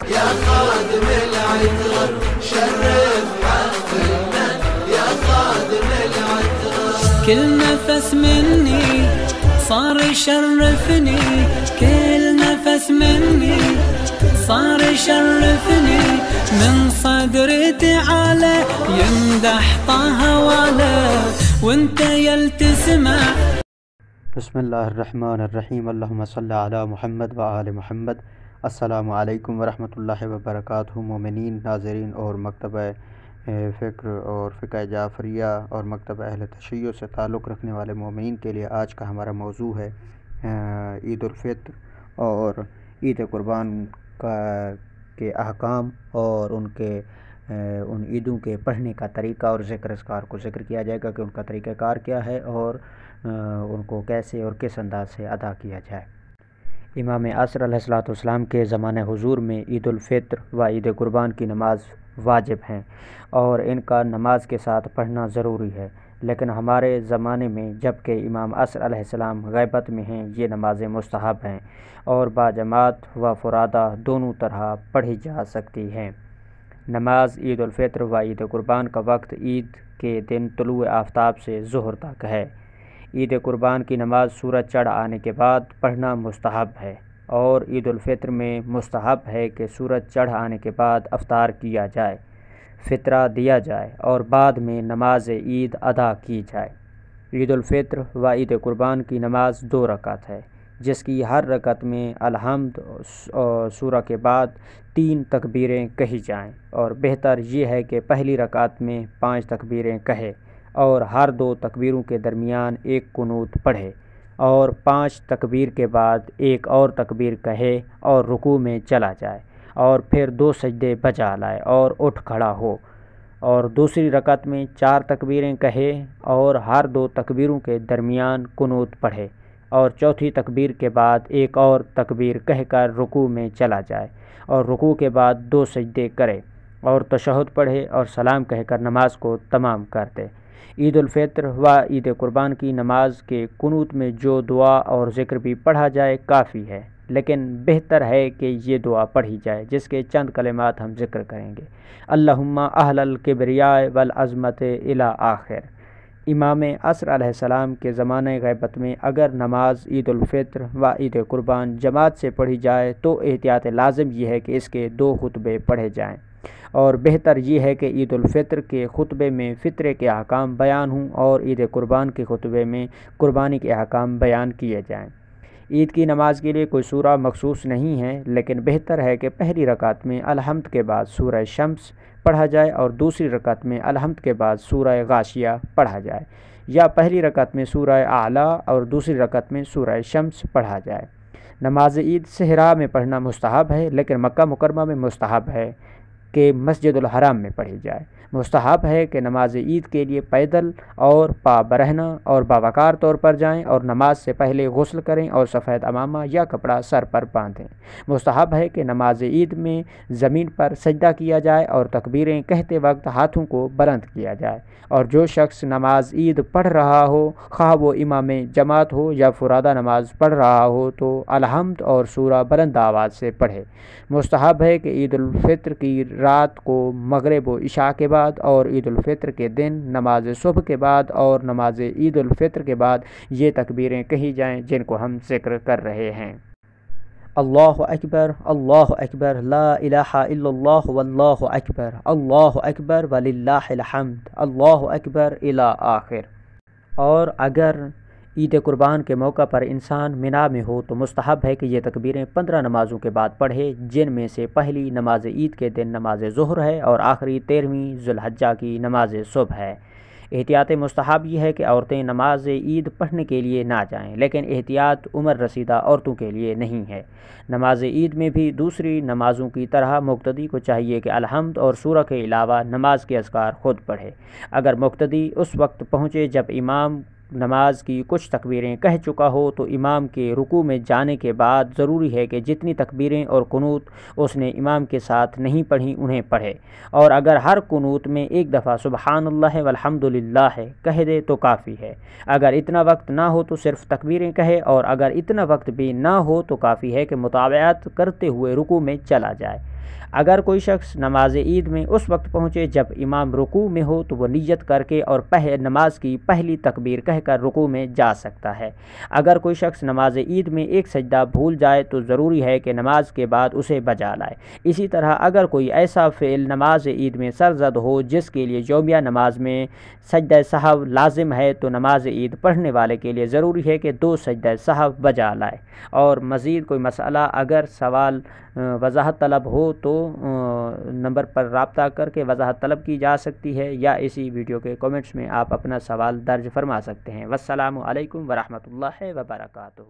يا خادم العطر شرف حفلنا يا خادم العطر. كل نفس مني صار يشرفني، كل نفس مني صار يشرفني، من صدري تعالى يمدح طه والا وانت يلتسمع. بسم اللہ الرحمن الرحیم، اللہم صلی علی محمد و آل محمد۔ السلام علیکم ورحمۃ اللہ وبرکاتہ۔ مومنین، ناظرین اور مکتبہ فکر اور فقہ جعفریہ اور مکتبہ اہل تشیع سے تعلق رکھنے والے مومنین کے لیے آج کا ہمارا موضوع ہے عید الفطر اور عید قربان کے احکام اور ان عیدوں کے پڑھنے کا طریقہ اور ذکر اذکار کو ذکر کیا جائے گا کہ ان کا طریقہ کار کیا ہے اور ان کو کیسے اور کس انداز سے ادا کیا جائے۔ امام عصر علیہ السلام کے زمانہ حضور میں عید الفطر و عید قربان کی نماز واجب ہیں اور ان کا نماز کے ساتھ پڑھنا ضروری ہے، لیکن ہمارے زمانے میں جب کہ امام عصر علیہ السلام غیبت میں ہیں یہ نمازیں مستحب ہیں اور باجماعت و فرادہ دونوں طرح پڑھی جا سکتی ہیں۔ نماز عید الفطر و عید قربان کا وقت عید کے دن طلوع آفتاب سے ظہر تک ہے۔ عید قربان کی نماز سورج چڑھ آنے کے بعد پڑھنا مستحب ہے اور عید الفطر میں مستحب ہے کہ سورج چڑھ آنے کے بعد افطار کیا جائے، فطرہ دیا جائے اور بعد میں نماز عید ادا کی جائے۔ عید الفطر و عید قربان کی نماز 2 رکعت ہے، جس کی ہر رکعت میں الحمد سورہ کے بعد 3 تکبیریں کہی جائیں، اور بہتر یہ ہے کہ پہلی رکعت میں 5 تکبیریں کہے اور ہر 2 تکبیروں کے درمیان ایک قنوت پڑھے اور 5 تکبیر کے بعد ایک اور تکبیر کہے اور رکوع میں چلا جائے اور پھر 2 سجدے بجا لائے اور اٹھ کھڑا ہو، اور دوسری رکعت میں 4 تکبیریں کہے اور ہر 2 تکبیروں کے درمیان قنوت پڑھے اور چوتھی تکبیر کے بعد ایک اور تکبیر کہہ کر رکوع میں چلا جائے اور رکوع کے بعد 2 سجدے کرے اور تشہد پڑھے اور سلام کہہ کر نماز کو تمام کر دے۔ عید الفطر و عید قربان کی نماز کے قنوت میں جو دعا اور ذکر بھی پڑھا جائے کافی ہے، لیکن بہتر ہے کہ یہ دعا پڑھی جائے جس کے چند کلمات ہم ذکر کریں گے۔ اللہم اہل الکبریاء والعظمت الی آخر۔ امام عصر علیہ السلام کے زمانہ غیبت میں اگر نماز عید الفطر و عید قربان جماعت سے پڑھی جائے تو احتیاط لازم یہ ہے کہ اس کے 2 خطبے پڑھے جائیں، اور بہتر یہ ہے کہ عید الفطر کے خطبے میں فطرے کے احکام بیان ہوں اور عید قربان کے خطبے میں قربانی کے احکام بیان کیے جائیں۔ عید کی نماز کے لیے کوئی سورہ مخصوص نہیں ہے، لیکن بہتر ہے کہ پہلی رکعت میں الحمد کے بعد سورہ شمس پڑھا جائے اور دوسری رکعت میں الحمد کے بعد سورہ غاشیہ پڑھا جائے، یا پہلی رکعت میں سورہ اعلیٰ اور دوسری رکعت میں سورہ شمس پڑھا جائے۔ نماز عید صحرا میں پڑھنا مستحب ہے، لیکن مکہ مکرمہ میں مستحب ہے کہ مسجد الحرام میں پڑھی جائے۔ مستحب ہے کہ نماز عید کے لیے پیدل اور پا برہنہ اور باوقار طور پر جائیں اور نماز سے پہلے غسل کریں اور سفید عمامہ یا کپڑا سر پر باندھیں۔ مستحب ہے کہ نماز عید میں زمین پر سجدہ کیا جائے اور تکبیریں کہتے وقت ہاتھوں کو بلند کیا جائے، اور جو شخص نماز عید پڑھ رہا ہو، خواہ وہ امام جماعت ہو یا فرادہ نماز پڑھ رہا ہو، تو الحمد اور سورہ بلند آواز سے پڑھے۔ مستحب ہے کہ عید الفطر کی رات کو مغرب و عشاء کے بعد اور عید الفطر کے دن نماز صبح کے بعد اور نماز عید الفطر کے بعد یہ تکبیریں کہی جائیں جن کو ہم ذکر کر رہے ہیں۔ اللہ اکبر لا الہ الا اللہ واللہ اکبر وللہ الحمد، اللہ اکبر الی آخر۔ اور اگر عید قربان کے موقع پر انسان منا میں ہو تو مستحب ہے کہ یہ تکبیریں 15 نمازوں کے بعد پڑھے، جن میں سے پہلی نماز عید کے دن نماز ظہر ہے اور آخری 13ویں ذی الحجہ کی نماز صبح ہے۔ احتیاط مستحب یہ ہے کہ عورتیں نماز عید پڑھنے کے لیے نہ جائیں، لیکن احتیاط عمر رسیدہ عورتوں کے لیے نہیں ہے۔ نماز عید میں بھی دوسری نمازوں کی طرح مقتدی کو چاہیے کہ الحمد اور سورہ کے علاوہ نماز کے اذکار خود پڑھے۔ اگر مقتدی اس وقت پہنچے جب امام نماز کی کچھ تکبیریں کہہ چکا ہو تو امام کے رکوع میں جانے کے بعد ضروری ہے کہ جتنی تکبیریں اور قنوت اس نے امام کے ساتھ نہیں پڑھی انہیں پڑھے، اور اگر ہر قنوت میں ایک دفعہ سبحان اللہ والحمد للہ کہہ دے تو کافی ہے۔ اگر اتنا وقت نہ ہو تو صرف تکبیریں کہے، اور اگر اتنا وقت بھی نہ ہو تو کافی ہے کہ متابعت کرتے ہوئے رکوع میں چلا جائے۔ اگر کوئی شخص نماز عید میں اس وقت پہنچے جب امام رکوع میں ہو تو وہ نیت کر کے اور نماز کی پہلی تکبیر کہہ کر رکوع میں جا سکتا ہے۔ اگر کوئی شخص نماز عید میں ایک سجدہ بھول جائے تو ضروری ہے کہ نماز کے بعد اسے بجا لائے۔ اسی طرح اگر کوئی ایسا فعل نماز عید میں سرزد ہو جس کے لیے یومیہ نماز میں سجدہ سہو لازم ہے تو نماز عید پڑھنے والے کے لیے ضروری ہے کہ 2 سجدہ سہو بجا لائے۔ اور مزید کوئی مسئلہ اگر سوال وضاحت طلب ہو تو نمبر پر رابطہ کر کے وضاحت طلب کی جا سکتی ہے، یا اسی ویڈیو کے کمنٹس میں آپ اپنا سوال درج فرما سکتے ہیں۔ والسلام علیکم ورحمۃ اللہ وبرکاتہ۔